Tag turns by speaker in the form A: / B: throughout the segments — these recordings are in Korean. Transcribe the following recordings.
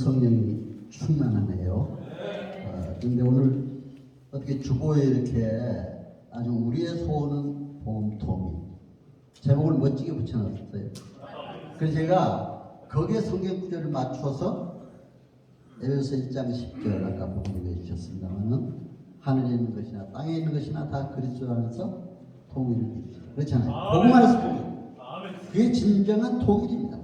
A: 성령이 충만하네요. 근데 오늘 어떻게 주보에 이렇게 아주 우리의 소원은 보험통일 제목을 멋지게 붙여놨어요. 그래서 제가 거기에 성경 구절을 맞춰서 에베소 1장 10절 아까 보고 해주셨습니다만은 하늘에 있는 것이나 땅에 있는 것이나 다 그리스도 안에서 통일을 이루시라. 그렇잖아요. 복음 안에서 통일. 그게 진정한 통일입니다.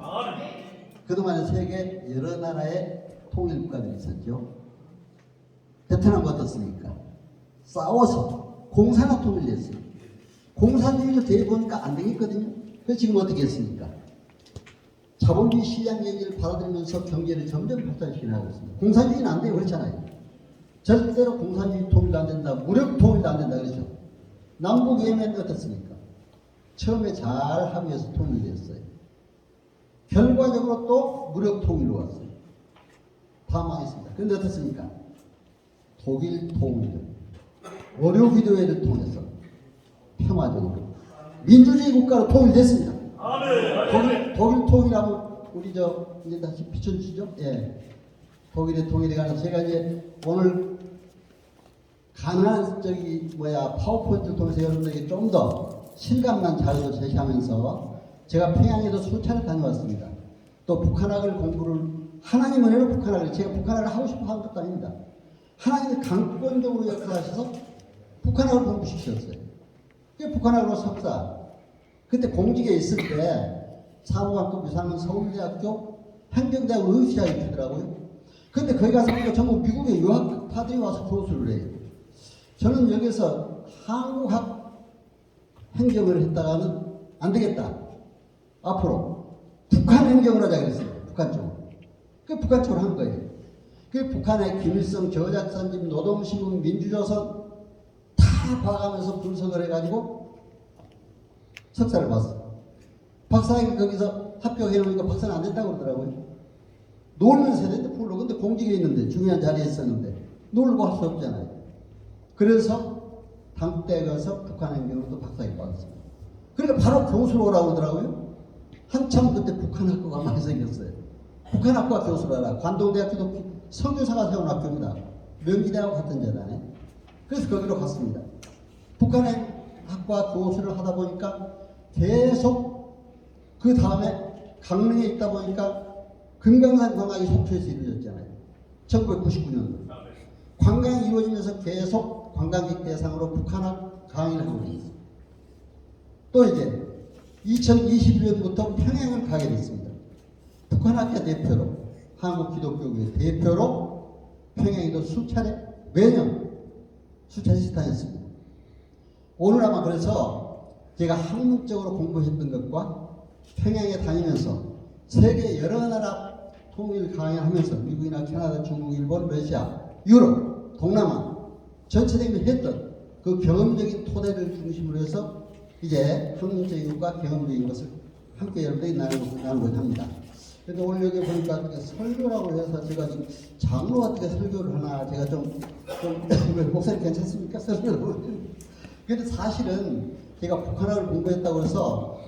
A: 그동안에 세계 여러 나라의 통일 국가들이 있었죠. 베트남은 어떻습니까? 싸워서 공산화 통일됐어요. 공산주의를 대보니까 안 되겠거든요. 그래서 지금 어떻게 했습니까? 자본주의 시장 얘기를 받아들이면서 경제를 점점 발전시키려고 했습니다. 공산주의는 안 돼요. 그렇잖아요. 절대로 공산주의 통일도 안 된다. 무력 통일도 안 된다. 그렇죠. 남북 예멘은 어떻습니까? 처음에 잘 합의해서 통일됐어요. 결과적으로 또 무력 통일로 왔어요. 다 망했습니다. 그런데 어떻습니까? 독일 통일, 의료기도회를 통해서 평화적으로 민주주의 국가로 통일됐습니다. 독일 통일하면 우리 이제 다시 비춰주시죠. 예, 독일의 통일에 관해서 제가 이제 오늘 가능한 파워포인트를 통해서 여러분들에게 좀 더 실감난 자료를 제시하면서 제가 평양에도 수차례 다녀왔습니다. 또 북한학을 공부를 하나님 은혜로 북한학을 제가 북한학을 하고 싶어 하는 것도 아닙니다. 하나님이 강권적으로 역사하셔서 북한학을 공부시켰어요. 그게 북한학으로 석사. 그때 공직에 있을 때 사무관급 이상은 서울대학교 행정대학 의시학이 되더라고요. 근데 거기 가서 보니까 전부 미국의 유학파들이 와서 교수를 해요. 저는 여기서 한국학 행정을 했다가는 안 되겠다. 앞으로 북한 행정을 하자 그랬어요. 북한 쪽으로. 그 북한 쪽으로 한 거예요. 그 북한의 김일성, 저작산집, 노동신문, 민주조선 다 봐가면서 분석을 해가지고 석사를 봤어. 박사학위 거기서 합격해놓으니까 박사는 안 된다고 그러더라고요. 놀면서 해야 되는데 풀로. 근데 공직에 있는데 중요한 자리에 있었는데 놀고 할 수 없잖아요. 그래서 당대 가서 북한 행정으로도 박사학위 받았습니다. 그러니까 바로 교수로 오라고 그러더라고요. 한참 그때 북한학교가 많이 생겼어요. 북한학과 교수로 하라. 관동대학교도 선교사가 세운 학교입니다. 명지대하고 같은 재단에. 그래서 거기로 갔습니다. 북한의 학과 교수를 하다 보니까 계속 그 다음에 강릉에 있다 보니까 금강산 관광이 속초에서 이루어졌잖아요. 1999년도. 관광이 이루어지면서 계속 관광객 대상으로 북한학 강의를 하고 있습니다. 또 이제 2021년부터 평양을 가게 됐습니다. 북한학회 대표로 한국기독교회 대표로 평양에도 수차례 매년 수차례 다녔습니다. 오늘 아마 그래서 제가 학문적으로 공부했던 것과 평양에 다니면서 세계 여러 나라 통일 강의하면서 미국이나 캐나다, 중국, 일본, 러시아, 유럽, 동남아 전체적으로 했던 그 경험적인 토대를 중심으로 해서 이제 학문적인 것과 경험적인 것을 함께 여러분들이 나누고자 합니다. 그래서 오늘 여기 보니까 설교라고 해서 제가 지금 장로 어떻게 설교를 하나 제가 좀 목사님 괜찮습니까? 설교를. 그런데 사실은 제가 북한어를 공부했다고 해서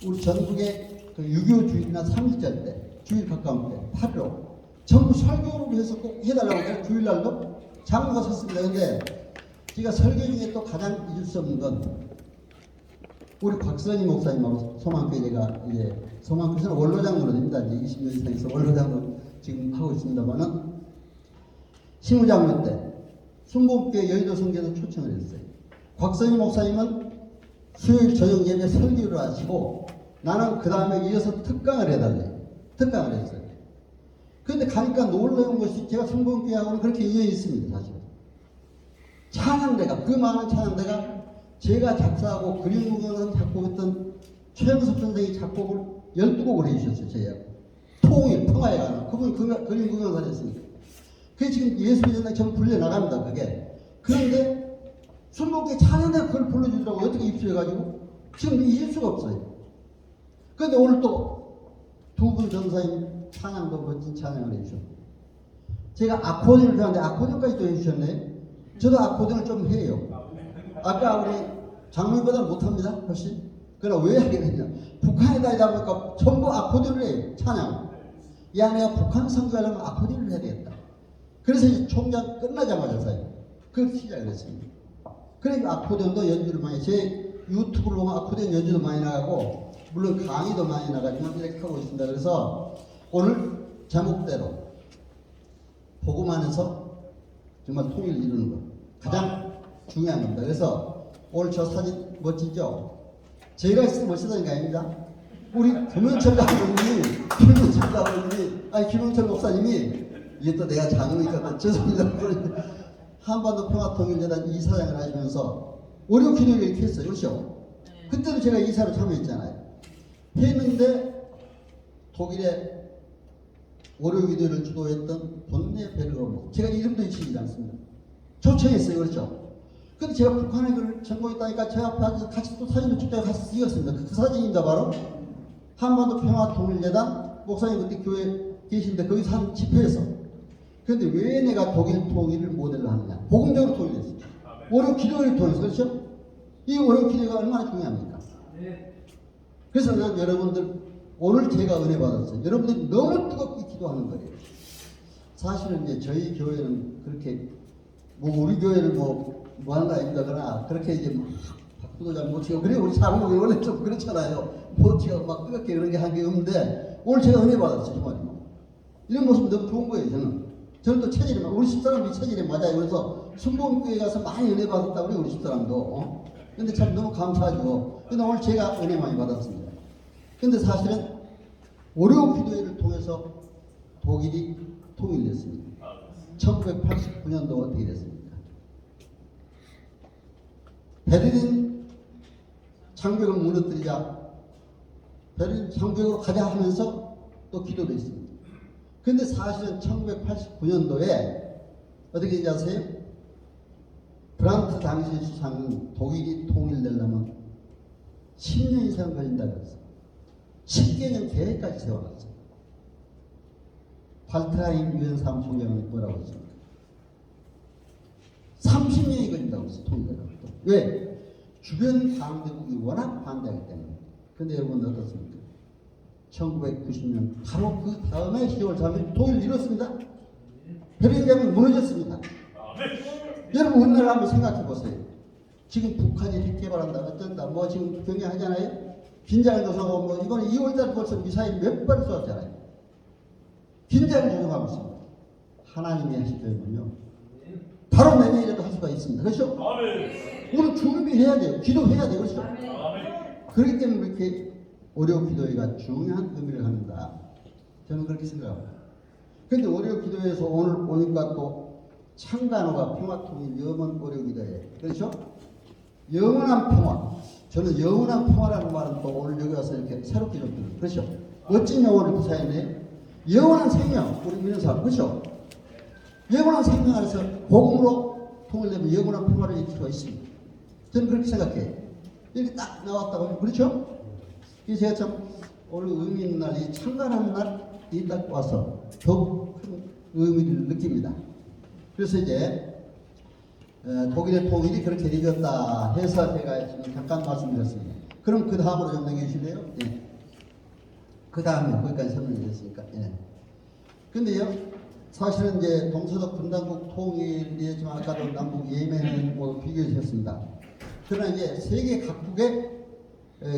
A: 우리 전국의 그 6.25 주일이나 3.1절 때 주일 가까운 때 8.15 전부 설교를 해서 꼭 해달라고 해서 주일날도 장로가 섰습니다. 근데 제가 설교 중에 또 가장 잊을 수 없는 건 우리 곽선희 목사님하고 소망교회가 이제 소망교회는 원로장로로 됩니다. 이제 20년 이상에서 원로장로 지금 하고 있습니다만은 신우장로 때 순복교회 여의도 성전에 초청을 했어요. 곽선희 목사님은 수요일 저녁 예배 설교를 하시고 나는 그 다음에 이어서 특강을 해달래요. 특강을 했어요. 그런데 가니까 놀라운 것이 제가 순복교회하고는 그렇게 이어져 있습니다. 사실. 찬양대가 그 많은 찬양대가 제가 작사하고 그림무경을 작곡했던 최영섭 선생이 작곡을 12곡을 해주셨어요. 제가 통일, 평화에 관한 그분이 그림무경을 했으니까 그게 지금 예수의 전당에 전부 불려나갑니다. 그게. 그런데 순복교회 찬양대가 그걸 불러주더라고요. 어떻게 입수해가지고 지금 잊을 수가 없어요. 그런데 오늘 또 두 분 전사님 찬양도 멋진 찬양을 해주셨고 제가 아코디언을 좋아하는데 아코디언까지 또 해주셨네. 저도 아코디언을 좀 해요. 아까 우리 장로님보다 못합니다. 훨씬. 그러나 왜 하게 됐냐. 북한에 다니다 보니까 전부 아코디언을 해요. 찬양. 이 아내가 북한 선교하려면 아코디언을 해야 되겠다. 그래서 이제 총장 끝나자마자서요. 그걸 시작을 했습니다. 그러니까 아코디언도 연주를 많이, 제 유튜브를 보면 아코디언 연주도 많이 나가고, 물론 강의도 많이 나가지만 이렇게 하고 있습니다. 그래서 오늘 제목대로 복음 안에서 정말 통일을 이루는 것. 가장 중요한 겁니다. 그래서 오늘 저 사진 멋지죠? 제가 있을 때 멋지다는 게 아닙니다. 우리 김영철 장로님이, 김영철 목사님이, 이게 또 내가 장로니까 죄송합니다. 한반도 평화통일재단 이사장을 하시면서 월요 기도를 이렇게 했어요. 그렇죠? 그때도 제가 이사로 참여했잖아요. 했는데 독일의 월요 기도를 주도했던 본네 베르거모, 제가 이름도 잊히지 않습니다. 초청했어요. 그렇죠? 근데 제가 북한에 그걸 전공했다니까 제 앞에 같이 또 사진을 찍다가 같이 찍었습니다. 그 사진입니다. 바로 한반도 평화통일재단 목사님 그때 교회 계신데 거기서 한 집회에서. 그런데 왜 내가 독일 통일을 모델로 하느냐? 복음적으로 통일했습니다. 월요 기도를 통해서. 그렇죠? 이 월요 기도가 얼마나 중요합니까? 그래서 난 여러분들 오늘 제가 은혜 받았어요. 여러분들이 너무 뜨겁게 기도하는 거예요. 사실은 이제 저희 교회는 그렇게 우리 교회를 뭐 하는 거 아닙니다. 그러나 그렇게 이제 막 박수도 잘 못 치고, 그래 우리 장로님 원래 좀 그렇잖아요. 못 치고 막 뜨겁게 그런 게 한 게 없는데 오늘 제가 은혜 받았어요. 정말 이런 모습이 너무 좋은 거예요. 저는 또 체질이 우리 집사람이 체질이 맞아요. 그래서 순복음교회 가서 많이 은혜 받았다 그래요. 우리 집사람도. 근데 참 너무 감사하죠. 근데 오늘 제가 은혜 많이 받았습니다. 근데 사실은 월요 기도회를 통해서 독일이 통일됐습니다. 1989년도 어떻게 됐습니까? 베를린 장벽을 무너뜨리자 베를린 장벽으로 가자 하면서 또 기도도 했습니다. 근데 사실은 1989년도에 어떻게 되지 아세요? 브란트 당시 수상은 독일이 통일되려면 10년 이상 걸린다고 했어요. 10개년 계획까지 세워놨어요. 발트라인 유엔 사무총장은 뭐라고 했습니까? 30년이 걸린다고 했어요. 통일되려면. 왜? 주변 강대국이 워낙 반대하기 때문에. 근데 여러분 어떻습니까? 1990년 바로 그 다음에 10월 3일 통일을 이뤘습니다. 베를린 장벽이 무너졌습니다. 여러분 우리나라 한번 생각해 보세요. 지금 북한이 핵 개발한다 어쩐다 뭐 지금 경계하잖아요. 긴장을 조성하고 뭐 이번에 2월달 벌써 미사일 몇 발을 쏘았잖아요. 긴장을 조성하고 있습니다. 하나님이 하시려면요 바로 내년이라도 할 수가 있습니다. 그렇죠? 우리 준비해야 돼요. 기도해야 돼요. 그렇죠? 그렇기 때문에 이렇게 월요 기도회가 중요한 의미를 갖는다. 저는 그렇게 생각합니다. 그런데 월요 기도회에서 오늘 오니까 또 창간호가 평화통일 영원 월요 기도회. 그렇죠? 영원한 평화. 저는 영원한 평화라는 말은 또 오늘 여기 와서 이렇게 새롭게 좀 들어요. 그렇죠? 멋진 영혼을 구사했네. 영원한 생명, 우리 믿는 사람. 그렇죠? 영원한 생명 안에서 복음으로 통일되면 영원한 평화를 이룰 수가 있습니다. 저는 그렇게 생각해요. 이렇게 딱 나왔다고. 그렇죠? 그래서 제가 참 오늘 의미 있는 날, 이 창간하는 날이 딱 와서 더욱 큰 의미를 느낍니다. 그래서 이제 독일의 통일이 그렇게 이루어졌다 해서 제가 지금 잠깐 말씀드렸습니다. 그럼 그 다음으로 좀 넘겨주실래요? 예. 그 다음에 거기까지 설명이 됐으니까. 예. 근데요, 사실은 이제 동서독 분단국 통일이지만 아까도 남북 예멘을 뭐 비교해 주셨습니다. 그러나 이제 세계 각국의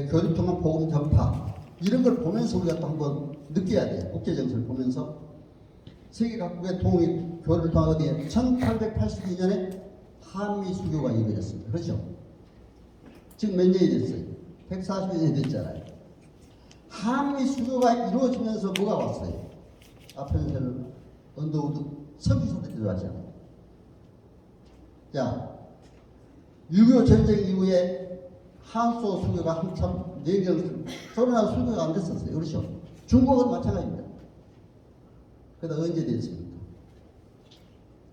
A: 교류 통한 복음 전파 이런 걸 보면서 우리가 또 한번 느껴야 돼요. 국제 정세를 보면서 세계 각국의 통일 교류를 통한 어디에 1882년에 한미 수교가 이루어졌습니다. 그렇죠? 지금 몇 년이 됐어요? 140년이 됐잖아요. 한미 수교가 이루어지면서 뭐가 왔어요? 앞에는 언더우드 석유사들이 들어왔잖아요. 자, 6.25 전쟁 이후에 한소 수교가 한참 내경 소련하고 수교가 안 됐었어요. 그렇죠? 중국은 마찬가지입니다. 그러다 언제 됐습니까?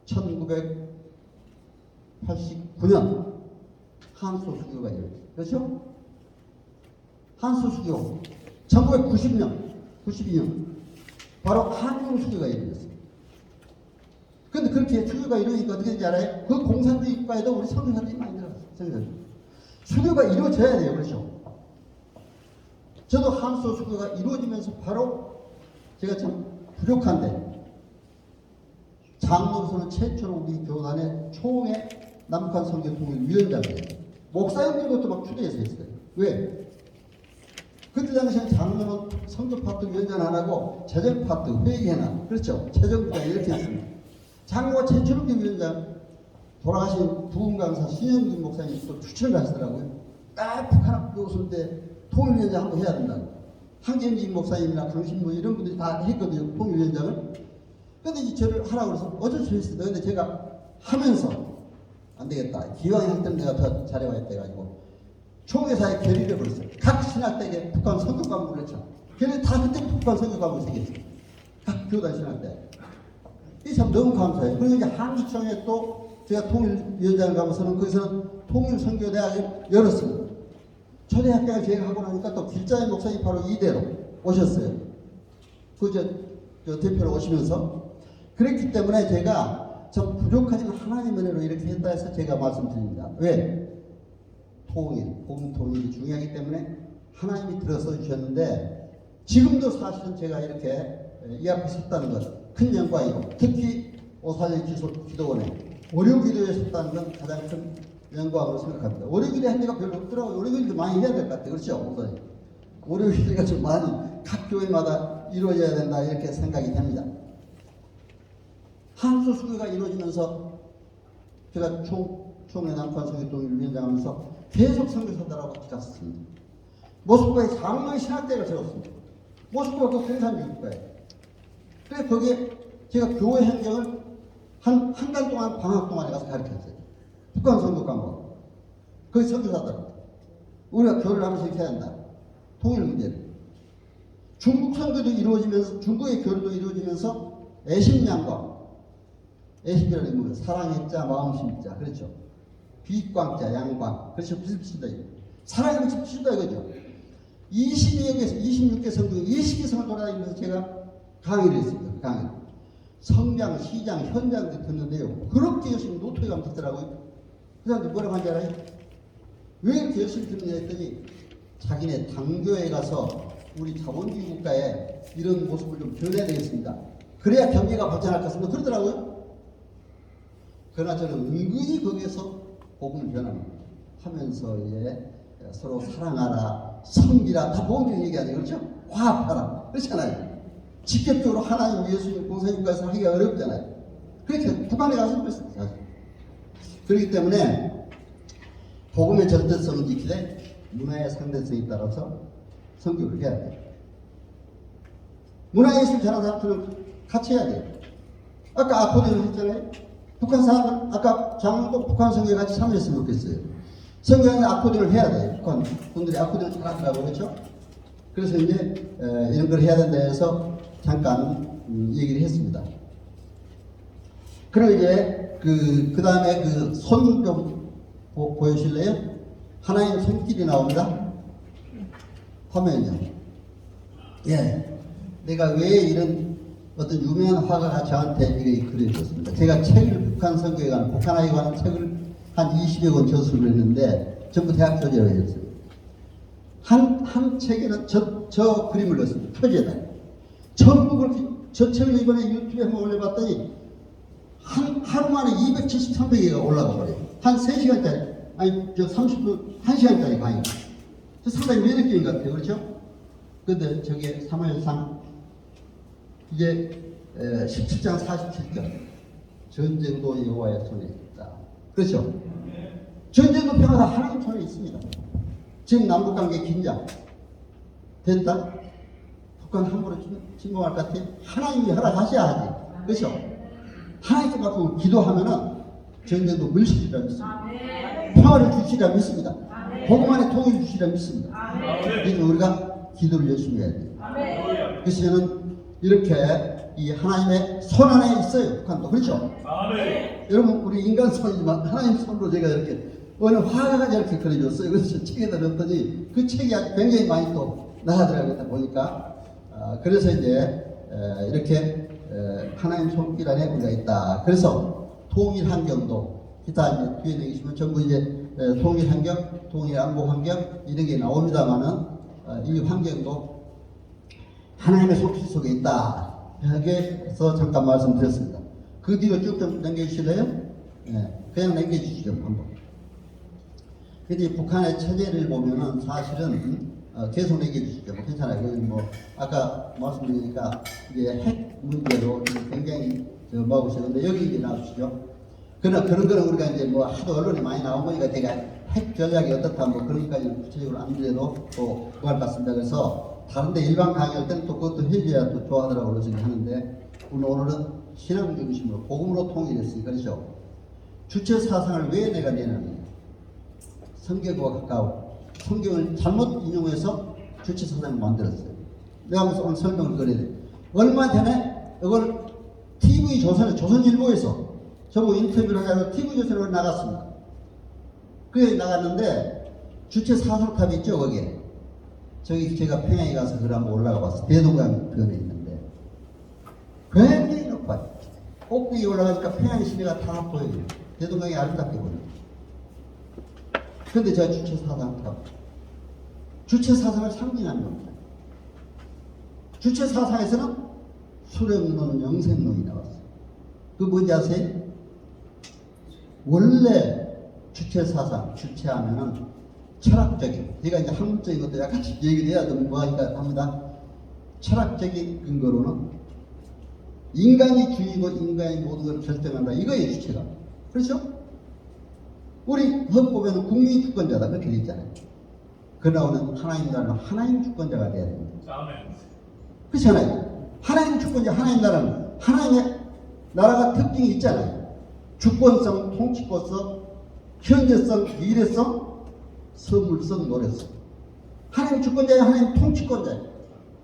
A: 1989년 한소 수교가 이루어졌어요. 그렇죠? 한소 수교 1990년 92년 바로 한중 수교가 이루어졌어요. 그런데 그렇게 수교가 이루어지니까 어떻게 되는지 알아요? 그 공산주의 국가에도 우리 선교사들이 많이 들어갔어요. 수교가 이루어져야 돼요. 그렇죠? 저도 한소 수교가 이루어지면서 바로 제가 참 부족한데 장로로서는 최초로 우리 교단의 총회 남북한 선교 통일 위원장이에요. 목사님들도 막 추대해서 했어요. 왜? 그때 당시에 장로는 선교 파트 위원장 안 하고 재정 파트 회계나 그렇죠. 재정부장 이렇게 했습니다. 장로가 최초로 위원장 돌아가신 부흥 강사 신영진 목사님이 또 추천을 하시더라고요. 딱 북한 학교 오실 때 통일위원장 한번 해야 된다고. 황경진 목사님이나 강신부 이런 분들이 다 했거든요. 통일위원장을. 근데 이제 저를 하라고 해서 어쩔 수 없어요. 근데 제가 하면서 안 되겠다. 기왕 할 때는 내가 더 잘해와야 돼가지고 총회사에 결의를 벌였어요. 각 신학대에 북한 선교 과목을 했죠. 결의 다 그때 북한 선교 과목을 생겼어요. 각 교단 신학대. 이게 참 너무 감사해요. 그리고 이제 한국청에 또 제가 통일위원장을 가면서는 거기서는 통일선교대학을 열었습니다. 초대학교를 제가 하고 나니까 또 길자의 목사님 바로 이대로 오셨어요. 저 대표로 오시면서. 그랬기 때문에 제가 좀 부족하지만 하나님의 은혜로 이렇게 했다 해서 제가 말씀드립니다. 왜? 통일이 중요하기 때문에 하나님이 들어서 주셨는데 지금도 사실은 제가 이렇게 이 앞에 섰다는 것 큰 영광이고 특히 오사일 기도원에 월요기도에 섰다는 건 가장 큰 영광으로 생각합니다. 월요기도 한 데가 별로 없더라고요. 월요기도 많이 해야 될 것 같아요. 그렇죠? 오사일. 월요기도가 좀 많이 각 교회마다 이루어져야 된다 이렇게 생각이 됩니다. 한수 수교가 이루어지면서 제가 총회 남북한 선교통일 위원장 하면서 계속 선교사다라고 갔었습니다. 모스크바에 장로의 신학대를 세웠습니다. 모스크바 그 공산주의국가에. 그래서 거기에 제가 교회 행정을 한 달 동안 방학 동안에 가서 가르쳤어요. 북한 선교 과목. 거기 선교사더라고요. 우리가 교류를 하면서 이렇게 해야 한다. 통일 문제를. 중국 선교도 이루어지면서 중국의 교류도 이루어지면서 애심양광. 애심이라는 건 사랑의 자, 마음심 자. 그렇죠. 빛광자, 양광. 그렇죠. 비슷비슷하다. 사랑이 비슷비슷하다 이거죠. 22개에서 26개 성도 20개 성을 돌아다니면서 제가 강의를 했습니다. 강의. 성장, 시장, 현장도 듣는데요. 그렇게 열심히 노트에 가면 듣더라고요. 그 사람들 뭐라고 하는지 알아요? 왜 이렇게 열심히 듣느냐 했더니 자기네 당교에 가서 우리 자본주의 국가에 이런 모습을 좀 변해야 되겠습니다. 그래야 경제가 발전할 것 같습니다. 그러더라고요. 그러나 저는 은근히 거기에서 복음을 변화하면서 이제 서로 사랑하라, 섬기라, 다 복음적인 얘기 아니에요. 그렇죠? 화합하라. 그렇잖아요. 직접적으로 하나님, 예수님, 공산주의까지 하기가 어렵잖아요. 그렇게 북한에 가서 그랬습니다. 그렇기 때문에 복음의 절대성을 지키되 문화의 상대성에 따라서 선교를 해야 돼요. 문화예술 전하는 사람들은 같이 해야 돼요. 아까 아코디언을 했잖아요. 북한 사람들, 아까 장로도 북한 선교에 같이 참여했으면 좋겠어요. 선교에는 아코디언을 해야 돼요. 북한 분들이 아코디언을 잘하더라고요. 그렇죠? 그래서 이제 이런 걸 해야 된다 해서 잠깐 얘기를 했습니다. 그리고 이제 그 다음에 그 손 좀 보여주실래요? 하나님 손길이 나옵니다. 화면이요. 예. 내가 왜 이런 어떤 유명한 화가가 저한테 이렇게 그려줬습니다. 제가 책을 북한 선교에 관한, 북한에 관한 책을 한 20여 권 저술을 했는데 전부 대학 교재로 했어요. 한 책에는 저 그림을 넣었습니다. 표지에다. 전부 그렇게, 저 책을 이번에 유튜브에 한번 올려봤더니 하루 만에 270~300개가 올라가 버려요. 한 3시간짜리, 아니, 30분, 1시간짜리 강의. 상당히 매력적인 것 같아요. 그렇죠? 근데 저게 사무엘상, 이제 17장 47절. 전쟁도 여호와의 손에 있다. 그렇죠? 전쟁도 평화다 하나님 손에 있습니다. 지금 남북관계 긴장 됐다? 북한 함부로 침공할 것 같아? 하나님이 허락하셔야 하지. 그렇죠? 하나님께 갖고 기도하면은 전쟁도 물리치리라 믿습니다. 평화를 주시리라 믿습니다. 복음 안에 통일 주시리라 믿습니다. 그래서 우리가 기도를 열심히 해야 돼요. 그래서 저는 이렇게 이 하나님의 손 안에 있어요. 북한도. 그렇죠? 여러분 우리 인간 손이지만 하나님 손으로 제가 이렇게 어느 화가가 저렇게 그려줬어요. 그래서 책에다 넣었더니 그 책이 아주 굉장히 많이 또 나가더라고요. 보니까. 그래서 이제 이렇게 하나님 손길 안에 우리가 있다. 그래서 통일 환경도 기타 이제 뒤에 내기시면 전부 이제 통일 환경, 통일 안보 환경 이런 게 나옵니다만은 이 환경도 하나님의 손길 속에 있다. 해서 잠깐 말씀드렸습니다. 그 뒤로 쭉 좀 넘겨주실래요? 네, 그냥 넘겨주시죠 한번. 근데 북한의 체제를 보면은 사실은 계속 넘겨주시죠. 뭐 괜찮아요. 뭐 아까 말씀드리니까 이게 핵 문제로 굉장히 막으시는데 여기 이제 나오시죠. 그러나 그런 거는 우리가 이제 뭐 하도 언론에 많이 나온 거니까 제가 핵 전략이 어떻다 뭐 그런까지 구체적으로 안 드려도 또 그럴 것 같습니다. 그래서 다른데 일반 강의할 때는 또 그것도 해줘야 또 좋아하더라고요. 그래서 하는데 오늘은 신앙 중심으로 복음으로 통일했으니까 그렇죠. 주체 사상을 왜 내가 내느냐. 성경과 가까워. 성경을 잘못 인용해서 주체 사상을 만들었어요. 내가 하면서 오늘 설명을 드려야 돼. 얼마 전에 이걸 TV 조선일보에서 저보고 인터뷰를 하자고 TV조선으로 나갔습니다. 그게 나갔는데 주체 사설탑 있죠 거기에. 저기 제가 평양에 가서 그걸 한번 올라가 봤어요. 대동강 변에 있는데 굉장히 높아요. 꼭대기 올라가니까 평양 시내가 다 보여요. 대동강이 아름답게 보여요. 그런데 저 주체 사상탑, 주체 사상을 상징하는 겁니다. 주체 사상에서는 수령론, 영생론이 나왔어요. 그 뭔지 아세요? 원래 주체 사상, 주체하면은 철학적인, 제가 이제 학문적인 것도 약간 얘기를 해야 좀 뭐하니까 합니다. 철학적인 근거로는 인간이 주이고 인간이 모든 걸 결정한다. 이거예요, 주체가. 그렇죠? 우리 헌법에는 국민 주권자다. 그렇게 되어 있잖아요. 그러나 하나님 나라는 하나님 주권자가 돼야 됩니다. 그렇잖아요. 하나님 주권자, 하나님 나라는 하나님의 나라가 특징이 있잖아요. 주권성, 통치권성, 현재성, 미래성, 선물성, 노래성. 하나님 주권자예요. 하나님 통치권자예요.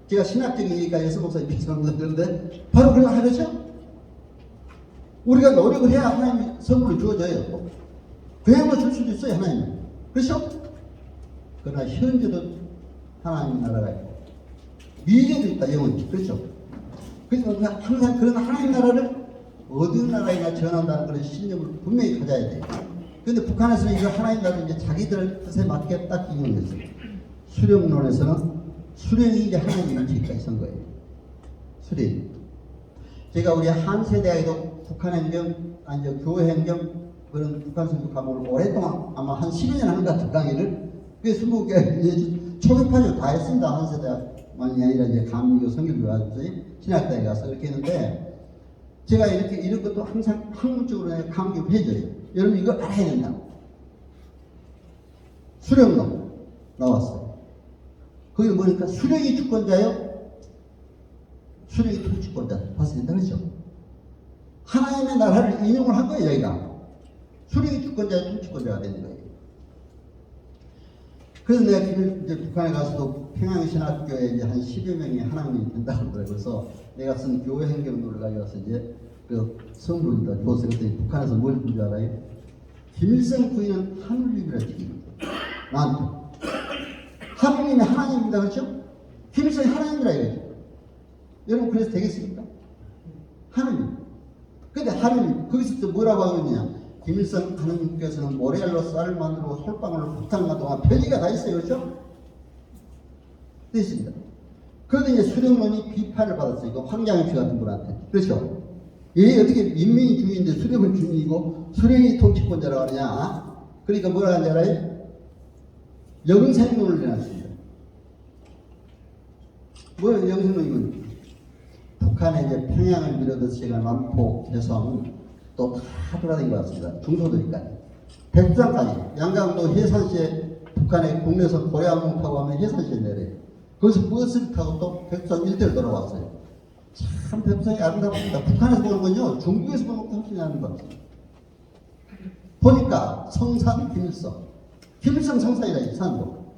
A: 제가 신학적인 얘기까지 해서 목사님 비슷한 거 그런데 바로 그런 거 하죠. 우리가 노력을 해야 하나님이 선물을 주어져요. 그야말로 줄 수도 있어요. 하나님은. 그렇죠? 그러나 현재도 하나님 나라가 있고 미래도 있다. 영원히. 그렇죠? 그래서 항상 그런 하나님 나라를 어느 나라에나 전한다는 그런 신념을 분명히 가져야 돼요. 근데 북한에서는 이거 하나님 나라를 이제 자기들 뜻에 맞게 딱 인용했어요. 수령론에서는 수령이 이제 하나님 일치까지 선 거예요. 수령. 제가 우리 한세대학에도 북한행정, 아니 교회행정 그런 북한 선교 과목을 오랫동안 아마 한 10여 년 하는 것 같은 강의를 그게 20개 초급파를 다 했습니다. 한세대학만이 아니라 이제 감리교 성교교 가지고 신학대에 가서 이렇게 했는데 제가 이렇게 이런 것도 항상 학문적으로 강조를 해줘요. 여러분 이거 알아야 된다고. 수령론 나왔어요. 거기 뭐니까 수령이 주권자요? 수령이 통치권자. 봤어요? 그렇죠? 하나님의 나라를 인용을 한 거예요, 여기가. 수령이 주권자요, 통치권자가 되는 거예요. 그래서 내가 이제 북한에 가서도 평양신학교에 이제 한 10여 명이 하나님이 된다고 그러더라고요. 그래서 내가 쓴 교회 행정론을 가져와서 이제 그 성론이다 줬어요. 그랬더니 북한에서 뭘 본 줄 알아요? 김일성 부인은 하느님이라 지금 나한테. 하느님이 하나님입니다. 그렇죠? 김일성이 하나님이라 이거죠. 여러분 그래서 되겠습니까? 하느님. 근데 하느님 거기서 또 뭐라고 하느냐? 김일성 하느님께서는 모래알로 쌀을 만들고 솔방울로 폭탄을 만들고 별리가 다 있어요. 그렇죠? 됐습니다. 그런데 이제 수령론이 비판을 받았어요. 이거 황장엽씨 같은 분한테. 그렇죠? 얘 어떻게 인민이 주인인데 수령은 주인이고 수령이 통치권자라고 하느냐? 그러니까 뭐라 하는지 알아요? 영생론을 내놨습니다. 뭐예요, 영생론이면? 북한에 이제 평양을 밀어넣어서 제가 남포, 개성 또 다 돌아다닌 것 같습니다. 중소도니까지. 백두산까지. 양강도 해산시에 북한의 국내에서 고래항공 타고 가면 해산시에 내려요. 거기서 버스를 타고 또 백두산 일대를 돌아왔어요. 참 백두산이 아름답습니다. 북한에서 보는 건요, 중국에서 보는 것도 훨씬 아름답습니다. 보니까 성산 김일성. 김일성 성산이라 산도.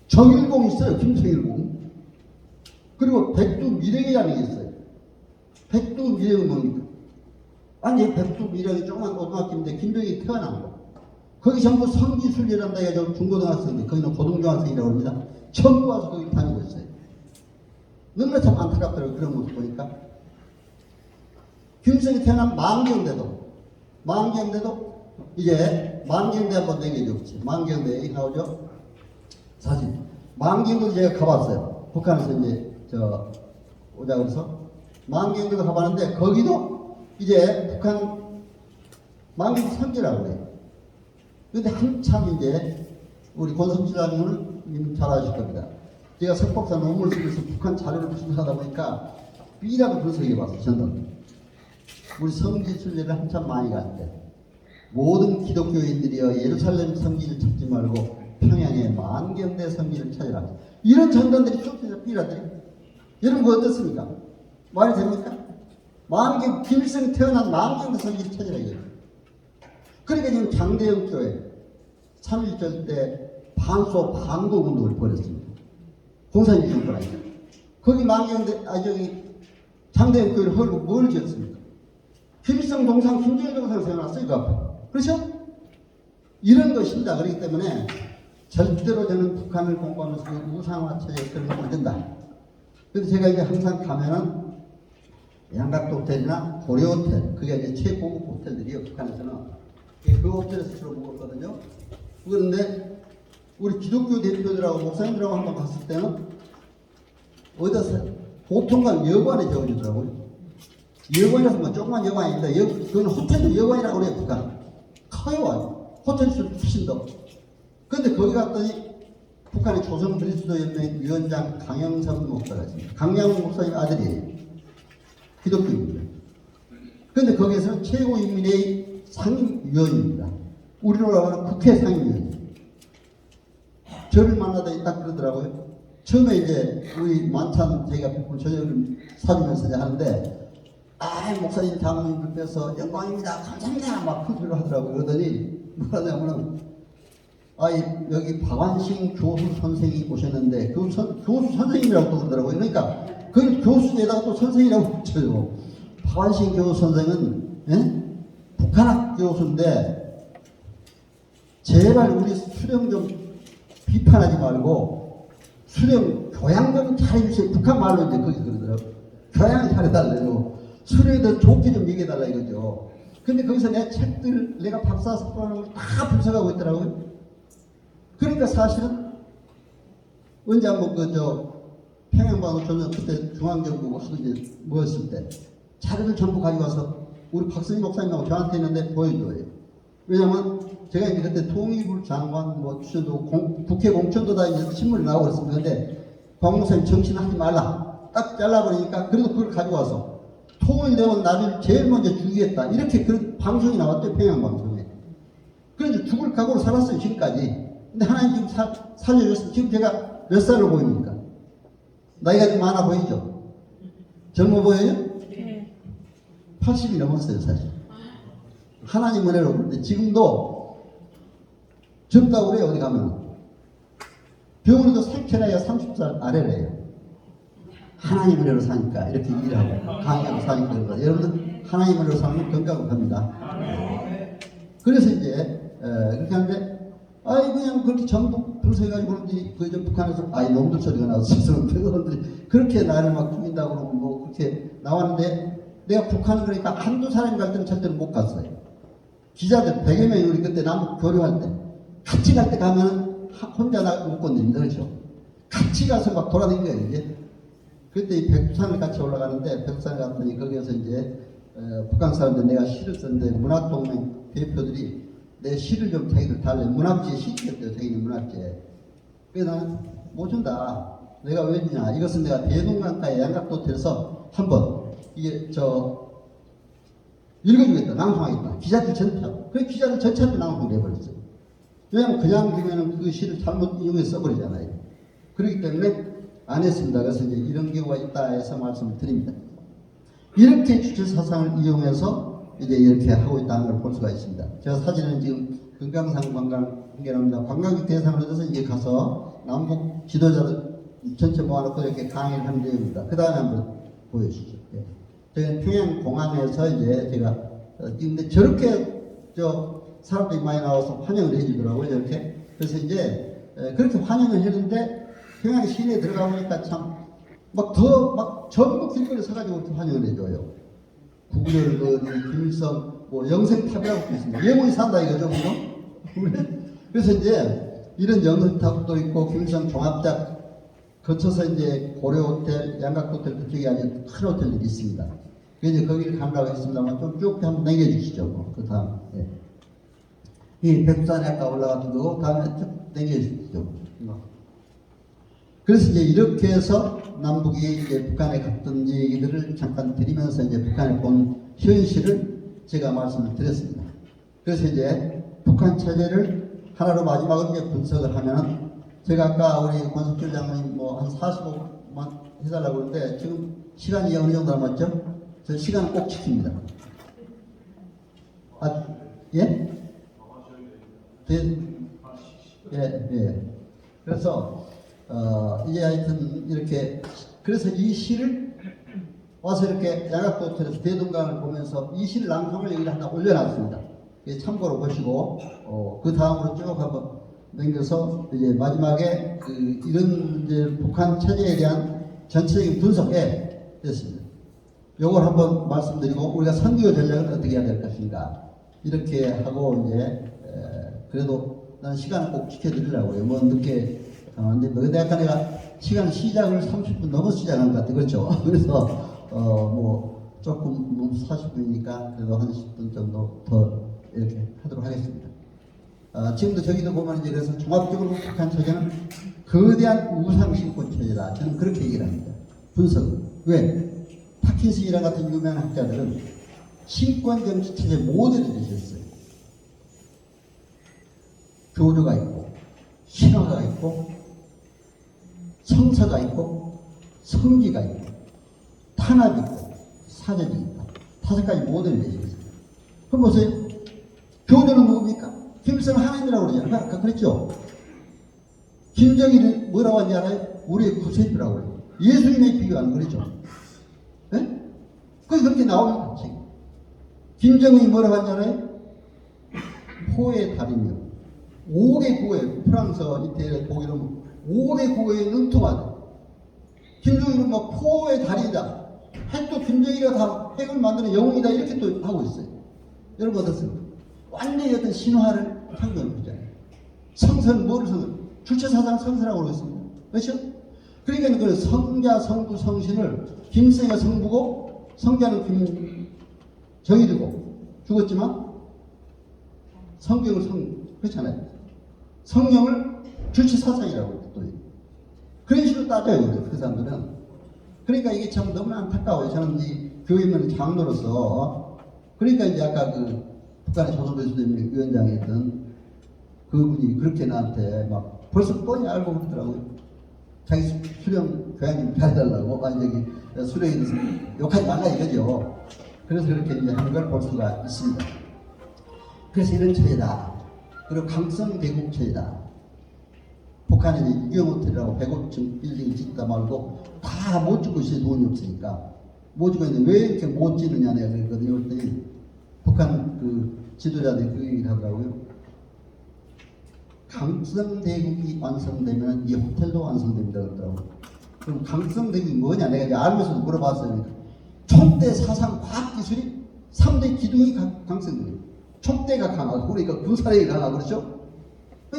A: 정일봉 있어요. 김정일봉. 그리고 백두미령이라는 게 있어요. 백두미령은 뭡니까? 아니 백두미령이 조그만 고등학교인데 김정일이 태어난 거. 거기 전부 성지순례란다 해가지고 중고등학생들, 거기는 고등중학생이라고 합니다. 전부 와서 거기 다니고 있어요. 너무나 참 안타깝더라고요. 그런 모습 보니까. 김일성이 태어난 만경대도 이제 만경대 한번 내겨줬지. 만경대 여기 나오죠? 사진. 만경도 제가 가봤어요. 북한에서 이제 오자 그래서 만경도도 가봤는데 거기도 이제 북한 만경도 선지라고 해요. 근데 한참 이제 우리 권성실장님은 잘 아실 겁니다. 제가 석박사 논문을 쓰면서 북한 자료를 분석하다 보니까 B라고 분석해봤어요. 전던 우리 성지 순례를 한참 많이 갈 때 모든 기독교인들이여 예루살렘 성지를 찾지 말고 평양의 만경대 성지를 찾으라. 이런 전단들이 쭉 B라더니 여러분 그거 어떻습니까? 말이 됩니까? 만경 김일성이 태어난 만경대 성지를 찾으라 이거예요. 그러니까 지금 장대영 교회 3.1절 때 반소 반공 운동을 벌였습니다. 공산주의 정권이니까. 거기 만경대 저기 장대영 교회를 헐고 뭘 지었습니까? 김일성 동상 김정일 동상 세워놨어요 그 앞에. 그렇죠? 이런 것입니다. 그렇기 때문에 절대로 저는 북한을 공부하면서 우상화 체제에 들어서는 안 된다. 그래서 제가 이제 항상 가면은 양각도 호텔이나 고려 호텔, 그게 이제 최고급 호텔들이에요. 북한에서는. 그 호텔에서 주로 묵었거든요. 그런데 우리 기독교 대표들하고 목사님들하고 한번 갔을 때는 어디서 보통은 여관에 재워주더라고요. 여관이라서 뭐 조그만 여관이 아닙니다. 그건 호텔 여관이라고 그래요. 북한. 커요. 호텔수 훨씬 더. 근데 거기 갔더니 북한의 조선 그리스도 연맹 위원장 강영삼 목사가 있습니다. 강영삼 목사님 아들이에요. 기독교입니다. 근데 거기에서는 최고인민회의 상임위원입니다. 우리로 하면 국회 상임위원입니다. 저를 만나다 딱 그러더라고요. 처음에 이제 우리 만찬 저희가 베푼 저녁을 사주면서 이제 하는데 목사님 장로님들 뵈서 영광입니다. 감사합니다. 막 큰 소리를 하더라고요. 그러더니 뭐라냐면은 여기 박완식 교수 선생이 오셨는데 그 교수 선생님이라고 또 그러더라고요. 그러니까 그 교수에다가 또 선생이라고 붙여요. 박완식 교수 선생은 북한학 교수인데 제발 우리 수령 좀 비판하지 말고 수령 교양 좀 잘해주세요. 북한 말로 이제 거기서 그러더라고요. 교양 잘해달래요. 수령이 더 좋게 좀 얘기해달라 이거죠. 근데 거기서 내 책들 내가 박사 석관을 다 분석하고 있더라고요. 그러니까 사실은 언제 한번 평양방어 전혀 그때 중앙정부 하도 이제 모였을 때 자료를 전부 가져와서 우리 박선희 목사님하고 저한테 있는데 보여줘요. 왜냐면 제가 이제 그때 통일부 장관 주셔도 국회 공천도 다 이제 신문에 나오고 그랬습니다. 근데 박 목사님 정신하지 말라. 딱 잘라버리니까 그래도 그걸 가져와서 통일되면 나를 제일 먼저 죽이겠다. 이렇게 그런 방송이 나왔대요. 평양방송에. 그래서 죽을 각오로 살았어요. 지금까지. 근데 하나님 지금 살려줬어요. 지금 제가 몇 살로 보입니까? 나이가 좀 많아 보이죠? 젊어 보여요? 네. 80이 넘었어요, 사실. 하나님 은혜로. 근데 지금도 젊다고 그래요, 어디 가면. 병원에도 상처나이가 30살 아래래요. 하나님 은혜로 사니까, 이렇게 일하고, 강의하고 사니까 그런 거예요. 여러분들, 하나님 은혜로 살면 건강을 합니다. 그래서 이제, 그렇게 하는데, 그냥 그렇게 전부 분석해가지고 그런지, 북한에서, 놈들 소리가 나와서, 사람들이 그렇게 나를 막 죽인다고 그러고, 뭐, 그렇게 나왔는데, 내가 북한은 그러니까 한두 사람이 갈 때는 절대로 못 갔어요. 기자들 100여 명이 우리 그때 남북 교류할 때, 같이 갈 때 가면 혼자 못 건드립니다. 그렇죠? 같이 가서 막 돌아다니는 거예요, 이제. 그때 이 백두산을 같이 올라가는데, 백두산에 갔더니 거기에서 이제, 북한 사람들 내가 시를 썼는데, 문학동맹 대표들이 내 시를 좀 자기들 달래. 문학지에 시 썼대요, 자기는 문학지에. 그래서 나는 못 준다. 내가 왜 주냐. 이것은 내가 대동강가의 양각도텔에서 한번, 읽어주겠다. 낭송하겠다. 기자들 전차. 그 기자들 전차도 낭송을 해버렸어요. 왜냐면 그냥 주면은 그 시를 잘못 이용해서 써버리잖아요. 그렇기 때문에 안 했습니다. 그래서 이제 이런 경우가 있다 해서 말씀을 드립니다. 이렇게 주체 사상을 이용해서 이제 이렇게 하고 있다는 걸 볼 수가 있습니다. 제가 사진은 지금 금강산 관광객합니다. 관광객 대상으로 해서 이제 가서 남북 지도자들 전체 모아놓고 이렇게 강의를 하는 내용입니다. 그 다음에 한번 보여주시죠. 저희는 평양공항에서 이제 제가, 근데 저렇게 사람들이 많이 나와서 환영을 해주더라고요, 이렇게. 그래서 이제 그렇게 환영을 했는데 평양 시내에 들어가 보니까 참 전부 길거리에 서가지고 이렇게 환영을 해줘요. 구구절, 김일성, 영생탑이라고 있습니다. 예문이 산다 이거죠, 그죠? 그래서 이제 이런 영생탑도 있고 김일성 종합작 거쳐서 이제 고려호텔, 양각호텔 그쪽에 아주 큰 호텔들이 있습니다. 그래서 이제 거기를 가려고 했습니다만 좀 쭉 한번 남겨주시죠. 뭐. 그 다음. 예. 이 백두산에 아까 올라갔던 거 다음에 쭉 남겨주시죠. 그래서 이제 이렇게 해서 남북이 이제 북한에 갔던 얘기들을 잠깐 드리면서 이제 북한에 본 현실을 제가 말씀을 드렸습니다. 그래서 이제 북한 체제를 하나로 마지막으로 이제 분석을 하면은 제가 아까 우리 권석철 장관님 뭐 한 45만 해달라고 그러는데 지금 시간이 어느 정도 남았죠? 저 시간 꼭 지킵니다. 아, 예? 예. 그래서 이제 하여튼 이렇게 그래서 이 시를 와서 이렇게 양학도 호텔에서 대동강을 보면서 이 시를 낭송을 여기다 하나 올려놨습니다. 참고로 보시고 그 다음으로 쭉 한번 넘겨서 이제 마지막에 이런 이제 북한 체제에 대한 전체적인 분석에 됐습니다. 요걸 한번 말씀드리고 우리가 선교 전략은 어떻게 해야 될 것인가 이렇게 하고 이제 그래도 나는 시간을 꼭 지켜드리려고요. 뭐 늦게 안 됩니다. 근데 약간 내가 시간 시작을 30분 넘어서 시작한 것 같아요. 그렇죠? 그래서 뭐 조금 뭐 40분이니까 그래도 한 10분 정도 더 이렇게 하도록 하겠습니다. 지금도 저기도 보면 이제 그래서 종합적으로 북한 체제는 거대한 우상신권 체제다. 저는 그렇게 얘기를 합니다. 분석은. 왜? 파킨슨이랑 같은 유명한 학자들은 신권 정치 체제 모델을 제시했어요. 교류가 있고, 신화가 있고, 성서가 있고, 성기가 있고, 탄압이 있고, 사전이 있다. 5가지 모델을 제시했어요. 그럼 보세요. 교주는 누굽니까? 김일성은 하나님이라고 그러잖아요. 그랬죠? 김정일은 뭐라고 하는지 알아요? 우리의 구세주라고 그래요. 예수님의 비교하는 거죠. 네? 그게 그렇게 나옵니다. 지금. 김정은이 뭐라고 하는지 알아요? 포의 달이며 5개 구호에 프랑스, 이태리, 독일은 5개 구호에 능통하다. 김정일은 뭐 포의 달이다. 핵도 김정일이가 다 핵을 만드는 영웅이다. 이렇게 또 하고 있어요. 여러분 어떻습니까? 완전히 어떤 신화를 상정을 하잖아요. 성선, 뭐를 성선? 주체사상 성선이라고 그러겠습니다. 그렇죠? 그러니까 그 성자, 성부, 성신을 김성이가 성부고 성자는 김정일이고 죽었지만 성경을 그렇잖아요. 성령을 주체사상이라고 또 그런 식으로 따져요. 그 사람들은. 그러니까 이게 참 너무나 안타까워요. 저는 이 교회면 장로로서 그러니까 이제 아까 북한의 조선교수님 위원장이었던 그분이 그렇게 나한테 막 벌써 뻔히 알고 그러더라고요. 자기 수령 교양님 잘해달라고. 아니 수령에 대해서 욕하지 말라 이거죠. 그래서 그렇게 이제 하는 걸 볼 수가 있습니다. 그래서 이런 체제다. 그리고 강성 대국 체제다. 북한에 유경호텔이라고 105층 빌딩 짓다 말고 다 못 짓고 있어요. 돈이 없으니까. 못 짓고 있는데 왜 이렇게 못 짓느냐 내가 그랬거든요. 그랬더니 북한 지도자들이 그 얘기를 하더라고요. 강성대국이 완성되면 이 호텔도 완성됩니다. 그러더라고요. 그럼 강성대국이 뭐냐? 내가 이제 알면서도 물어봤어요. 촉대 사상 과학기술이 3대 기둥이 강성돼요. 촉대가 강하고, 그러니까 군사력이 강하고, 그렇죠?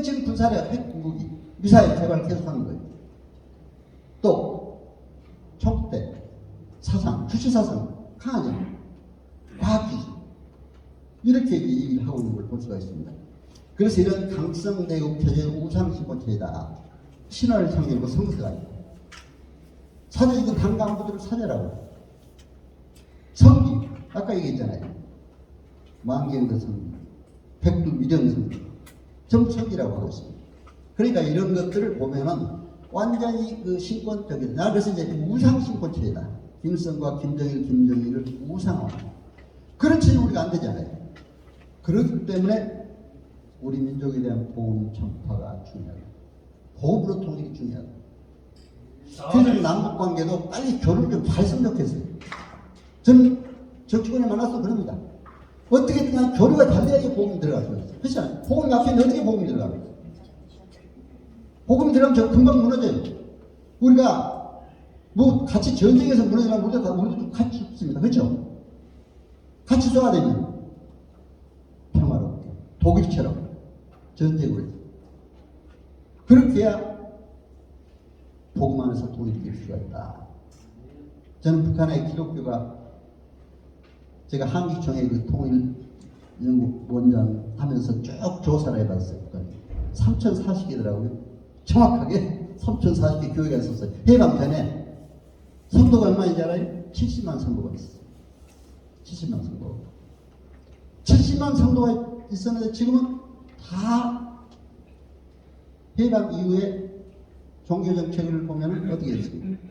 A: 지금 군사력, 핵무기, 미사일 개발 계속하는 거예요. 또, 촉대, 사상, 주체사상 강하죠. 과학기술. 이렇게 얘기를 하고 있는 걸 볼 수가 있습니다. 그래서 이런 강성대국 체제 우상신권 체제다. 신화를 상징하고 성서가 있고 사제 이건 당간부들을 사제라고. 성기 아까 얘기했잖아요. 만경도 성기, 백두 미령 성기, 전부 성기라고 하고 있습니다. 그러니까 이런 것들을 보면은 완전히 신권적인. 나 그래서 이제 우상신권 체제다. 김일성과 김정일을 우상화하는 그런 체제 우리가 안 되잖아요. 그렇기 때문에 우리 민족에 대한 보험 전파가 중요하다. 보험으로 통일이 중요하다. 그래서 남북 관계도 빨리 교류를 좀 잘 했으면 좋겠어요. 저는 정치권에 만나서 그럽니다. 어떻게든 교류가 잘 돼야지 보험이 들어가요. 그렇잖아요. 보험이 막히는데 어떻게 보험이 들어가요? 보험이 들어가면 저 금방 무너져요. 우리가 뭐 같이 전쟁에서 무너지면 우리도 좀 같이 죽습니다. 그렇죠? 같이 쏘야 되면 평화롭게 독일처럼 전쟁으로 그렇게 해야 복음 안에서 통일될 수가 있다. 저는 북한의 기독교가 제가 한기총의 그 통일연구원장 하면서 쭉 조사를 해봤어요. 3040개더라고요. 정확하게 3040개 교회가 있었어요. 해방 전에 성도가 얼마인지 알아요? 70만 성도가 있었어요. 70만 성도. 70만 성도가 있었는데 지금은 다 해방 이후에 종교 정책을 보면 어떻게 됐습니까?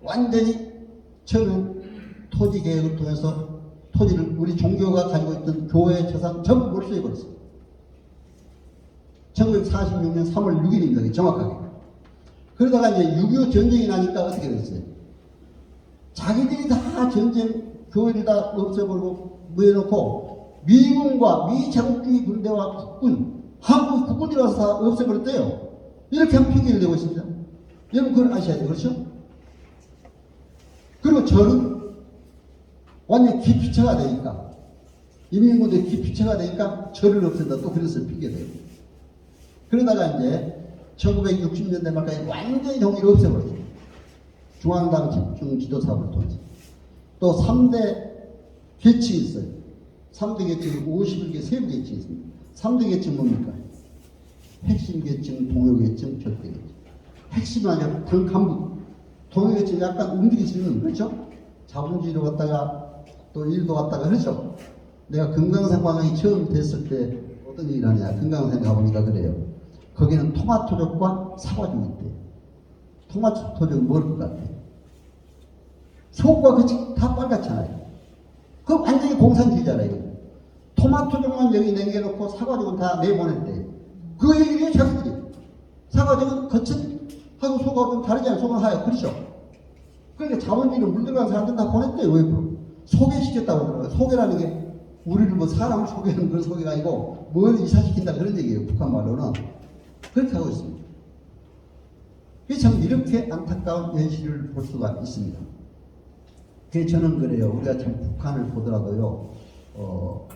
A: 완전히 처음엔 토지 개혁을 통해서 토지를 우리 종교가 가지고 있던 교회 재산 전부 몰수해버렸어요. 1946년 3월 6일입니다. 정확하게. 그러다가 이제 6.25 전쟁이 나니까 어떻게 됐어요? 자기들이 다 전쟁, 교회를 다 없애버리고 무해놓고 미군과 미제국주의 군대와 국군, 한국 국군들이 와서 다 없애버렸대요. 이렇게 하면 핑계를 대고 있습니다. 여러분 그걸 아셔야 돼요. 그렇죠? 그리고 저는 완전 기피처가 되니까 인민군대 기피처가 되니까 저를 없앤다 또 그래서 핑계대요. 그러다가 이제 1960년대 말까지 완전히 통일을 없애버렸어요. 중앙당 집중 지도사업을 통해서. 또 3대 계층이 있어요. 3대 계층 51개 세부 계층이 있습니다. 3대 계층 뭡니까? 핵심 계층, 동요 계층, 절대 계층. 핵심은 아니라 당 간부. 동요 계층이 약간 움직일 수 있는, 그렇죠? 자본주의로 갔다가 또 일도 갔다가 그렇죠? 내가 금강산관광이 처음 됐을 때 어떤 일을 하냐. 금강산에 가보니까 그래요. 거기는 토마토족과 사과족이 있대요. 토마토족은 뭘 것 같아요? 속과 그치 다 빨갛잖아요. 그 완전히 공산주의잖아요. 토마토족만 여기 남겨놓고 사과족은 다 내보냈대요. 그 얘기를 해요, 자기들이. 사과족은 겉은 하고 속하고 좀 다르잖아요. 속은 하얘. 그렇죠? 그러니까 자본주의로 물들어간 사람들 다 보냈대요. 왜 그러? 소개시켰다고 그러더라고요. 소개라는 게 우리를 뭐 사람을 소개하는 그런 소개가 아니고 뭘 이사시킨다 그런 얘기예요. 북한 말로는. 그렇게 하고 있습니다. 참 이렇게 안타까운 현실을 볼 수가 있습니다. 그래서 저는 그래요. 우리가 참 북한을 보더라도요.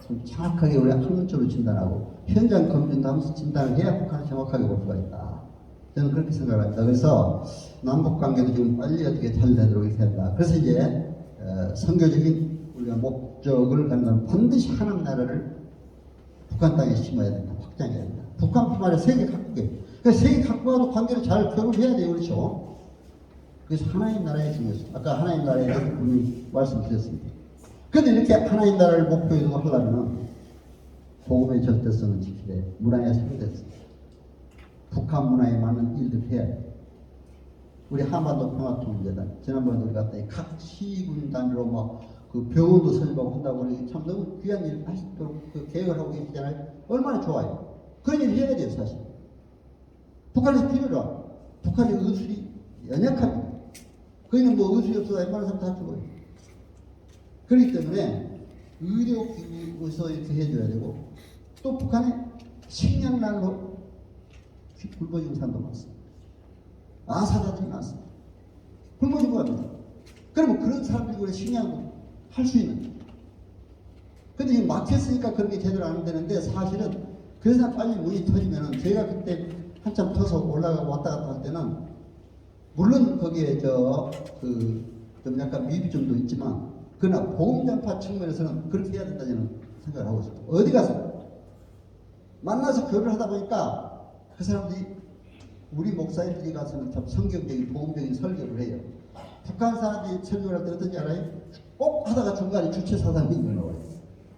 A: 좀 정확하게 우리가 학문적으로 진단하고 현장 검증도 하면서 진단을 해야 북한을 정확하게 볼 수가 있다. 저는 그렇게 생각합니다. 그래서 남북관계도 지금 빨리 어떻게 잘 되도록 이렇게 한다. 그래서 이제 선교적인 우리가 목적을 갖는 반드시 하나님 나라를 북한 땅에 심어야 된다. 확장해야 된다. 북한뿐만 아니라 세계 각국에. 그러니까 세계 각국과도 관계를 잘 결합해야 돼요. 그렇죠? 그래서 하나님 나라의 중요성. 아까 하나님 나라에 대해서 분명히 말씀드렸습니다. 그런데 이렇게 하나님 나라를 목표로 하려면 복음의 절대성을 지키되 문화의 상대성. 북한 문화에 맞는 일들을 해야 돼요. 우리 한반도 평화통일재단 지난번에 우리 갔더니 각 시군 단위로 막 그 병원도 설립하고 한다고 우리 참 너무 귀한 일 하시도록 그 계획을 하고 계시잖아요. 얼마나 좋아요. 그런 일을 해야 돼요. 사실 북한에서 필요로 북한의 의술이 연약합니다. 거기는 뭐 의술이 없어서 웬만한 사람 다 죽어요. 그렇기 때문에 의료기구에서 이렇게 해줘야 되고 또 북한에 식량난로 굶어 죽는 사람도 많습니다. 아사자들이 많습니다. 굶어 죽어 합니다. 그러면 그런 사람들이 우리 식량도 할 수 있는. 근데 지금 막혔으니까 그런 게 제대로 안 되는데 사실은 그래서 빨리 문이 터지면은 제가 그때 한참 터서 올라가고 왔다 갔다 할 때는 물론 거기에 좀 약간 미비점도 있지만 그러나 보험 전파 측면에서는 그렇게 해야 된다 저는 생각을 하고 있습니다. 어디 가서 만나서 교류를 하다 보니까 그 사람들이 우리 목사님들이 가서는 참 성경적인 복음적인 설교를 해요. 북한 사람들이 설교를 할 때 어떤지 알아요? 꼭 하다가 중간에 주체 사상 얘기가 나와요.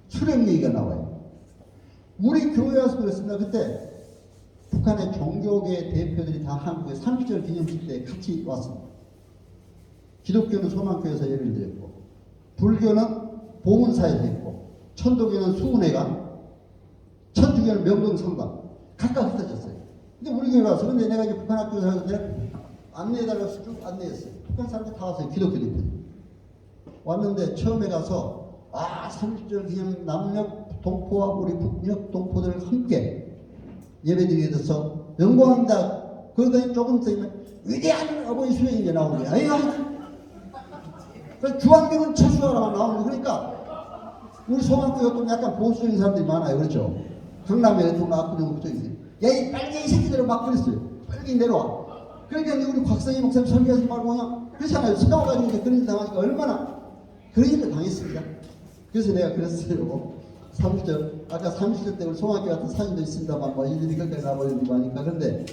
A: 수령 얘기가 나와요. 우리 교회 와서 그랬습니다. 그때 북한의 종교계 대표들이 다 한국에 30절 기념식 때 같이 왔습니다. 기독교는 소망교에서 예를 드렸고 불교는 보문사에서 했고 천도교는 수은회관 천주교는 명동성당 각각 흩어졌어요. 근데 우리 교회 와서 근데 내가 이제 북한 학교에 살는데 안내해달라고 쭉 안내했어요. 북한 사람들 다 왔어요. 기독교 대표 왔는데 처음에 가서 30절 기념 남녘 동포와 우리 북녘 동포들 함께 예배드리게 돼서 영광입니다. 그러더니 조금 있으면 위대한 어버이 수행이 나오는 거예요. 주한미군 철수하라고 나오는 거. 그러니까 우리 소망교회 좀 약간 보수적인 사람들이 많아요. 그렇죠? 강남에 좀 압구정 그쪽에 있어요. 야, 이 빨갱이 새끼들을 막 그랬어요. 빨리 내려와. 그러니까 이제 우리 곽성희 목사님 설교하지 말고 그냥 그렇잖아요. 세워가지고 이제 그런 일 당하니까 얼마나 그런 일을 당했습니다. 그래서 내가 그랬어요. 30절, 아까 30절 때 우리 송학교 같은 사진도 있습니다만 뭐 일일이 거기까지 가버리고 하니까. 그런데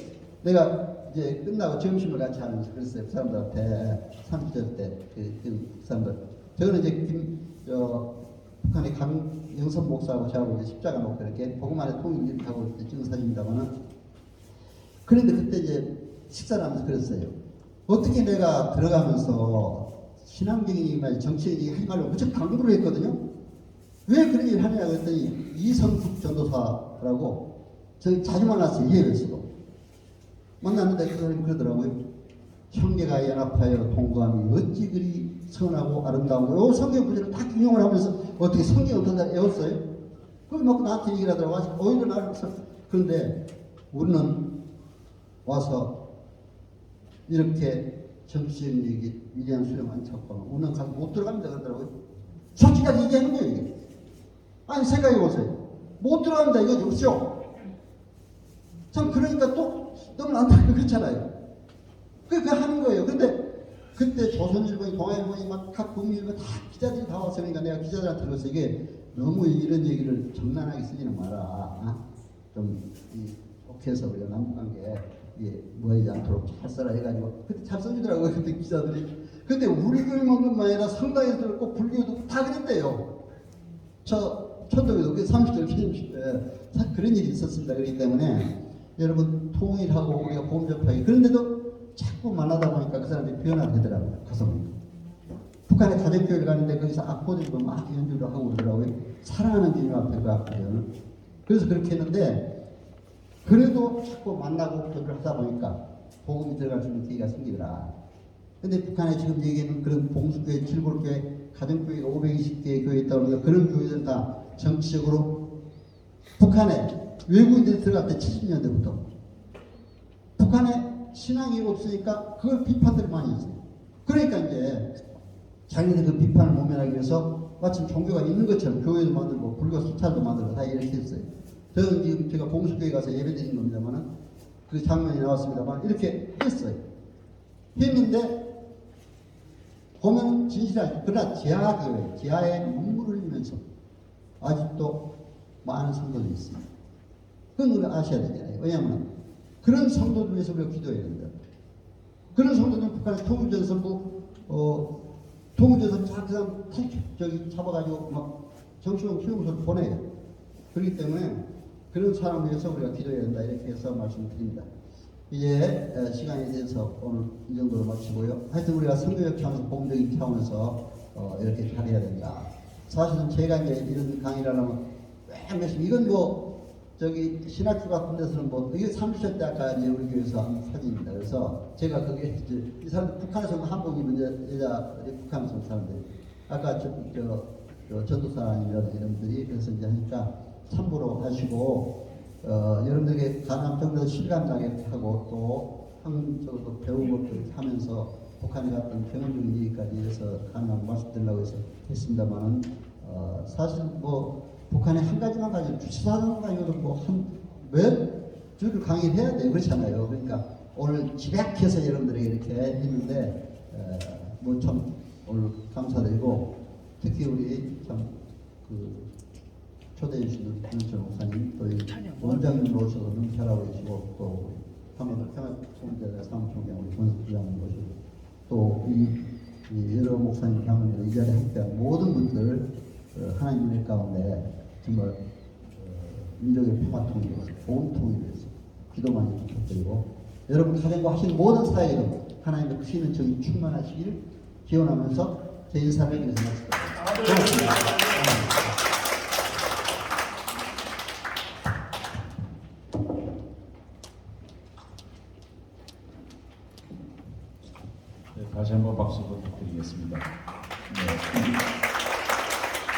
A: 내가 이제 끝나고 점심을 같이 하면서 그랬어요. 그 사람들한테 30절 때 그 사람들. 저는 이제 북한의 강영선 목사하고 저하고 이제 십자가 놓고 이렇게 복음만의 통일 이렇게 하고 찍은 사진입니다만은. 그런데 그때 이제 식사를 하면서 그랬어요. 어떻게 내가 들어가면서 신앙적인 정치적인 하지 말고 무척 당부를 했거든요. 왜 그런 일을 하냐 그랬더니 이성숙 전도사라고 저희 자주 만났어요. 예배에서도 만났는데 그 사람이 그러더라고요. 형제가 연합하여 동거함이 어찌 그리 선하고 아름다우고 요 성경 구절을 다 인용을 하면서 어떻게 성경 어떤 날 외웠어요? 그걸 먹고 나한테 얘기를 하더라고. 오히려 나를 그런데 우리는 와서 이렇게 정치적 얘기 위대한 수령한 척하고 우리는 가서 못 들어갑니다 그러더라고요. 솔직하게 얘기하는 거예요 이게. 아니 생각해 보세요. 못 들어간다 이거죠. 그렇죠? 참 그러니까 또 너무 안타깝고 그렇잖아요. 그 하는 거예요. 근데 그때 조선일보니 동아일보니 막 각 국민일보 다 기자들이 다 와서 그러니까 내가 기자들한테 그래서 이게 너무 이런 얘기를 정난하게 쓰지는 마라. 좀 좋게서 우리가 남북관계 이게 뭐하지 않도록 잘 써라 해가지고 그때 잘 써주더라고요. 그때 기자들이. 근데 우리들만큼만 아니라 상당히들 꼭 불교도 다 그랬대요. 천도교도 그 30절 기념식 때 그런 일이 있었습니다. 그렇기 때문에 여러분 통일하고 우리가 보험 접하기 그런데도 자꾸 만나다 보니까 그 사람들이 변화되더라고요. 가서 북한에 가정교회를 가는데 거기서 악보들도 막 연주를 하고 그러더라고요. 사랑하는 주님 앞에 그 악보들은. 그래서 그렇게 했는데 그래도 자꾸 만나고 교류를 하다 보니까 복음이 들어갈 수 있는 기회가 생기더라. 근데 북한에 지금 얘기하는 그런 봉수교회, 칠골교회, 가정교회가 520개의 교회 있다고 하는데 그런 교회들은 다 정치적으로 북한에 외국인들이 들어갈 때 70년대부터 북한에 신앙이 없으니까 그걸 비판들을 많이 했어요. 그러니까 이제 자기들 그 비판을 모면하기 위해서 마침 종교가 있는 것처럼 교회도 만들고 불교 수차도 만들고 다 이렇게 했어요. 저는 지금 제가 봉수교회 가서 예배드린 겁니다만 그 장면이 나왔습니다만 이렇게 했어요. 했는데 보면 진실하죠. 그러나 지하교회, 지하에 눈물을 흘리면서 아직도 많은 성도들이 있습니다. 그건 우리가 아셔야 되잖아요. 왜냐하면 그런 성도들 위해서 우리가 기도해야 된다. 그런 성도들은 북한의 통일전선부 통일전선 그 사람 잡아가지고 막 정치용 수용소를 보내요. 그렇기 때문에 그런 사람을 위해서 우리가 기도해야 된다. 이렇게 해서 말씀을 드립니다. 이제 시간에 대해서 오늘 이 정도로 마치고요. 하여튼 우리가 선교적 차원에서 복음적인 차원에서 이렇게 잘해야 된다. 사실은 제가 이제 이런 강의를 하면 이건 뭐 저기 신학교 같은 데서는 뭐 이게 30년 때 아까 이제 우리 교회에서 한 사진입니다. 그래서 제가 거기에 이제 이 사람들 북한에서 한복 입은 여자 북한에서 온 사람들 아까 저 전도사님이라든지 이런 분들이 그래서 이제 하니까 참고로 하시고 여러분들에게 가능한 정도 실감 나게 하고 또 한국적으로 배우고 이렇게 하면서 북한에 갔던 경험적인 얘기까지 해서 가능한 말씀드리려고 해서 했습니다만은 사실 뭐 북한에 한 가지만 가지고 주치사는 가지고도 뭐 몇 주를 강의를 해야 돼요. 그렇잖아요. 그러니까 오늘 집약해서 여러분들에게 이렇게 했는데 뭐 참 오늘 감사드리고 특히 우리 참 그 초대해 주신 김현철 목사님 또 원장님으로 오셔서 너무 잘하고 계시고 또 평화총재 사무총장 우리 권수부장님 오시고 또 이 여러 목사님 장로님 이 자리에 함께한 모든 분들 하나님 은혜 가운데 정말 민족의 평화 통일을 좋은 통일을 위해서 기도 많이 부탁드리고 여러분 가정과 하시는 모든 사역에도 하나님의 크시는 정이 충만하시길 기원하면서 제 인사를 이렇게 마치겠습니다. 고맙습니다.
B: 네, 다시 한번 박수 부탁드리겠습니다. 네.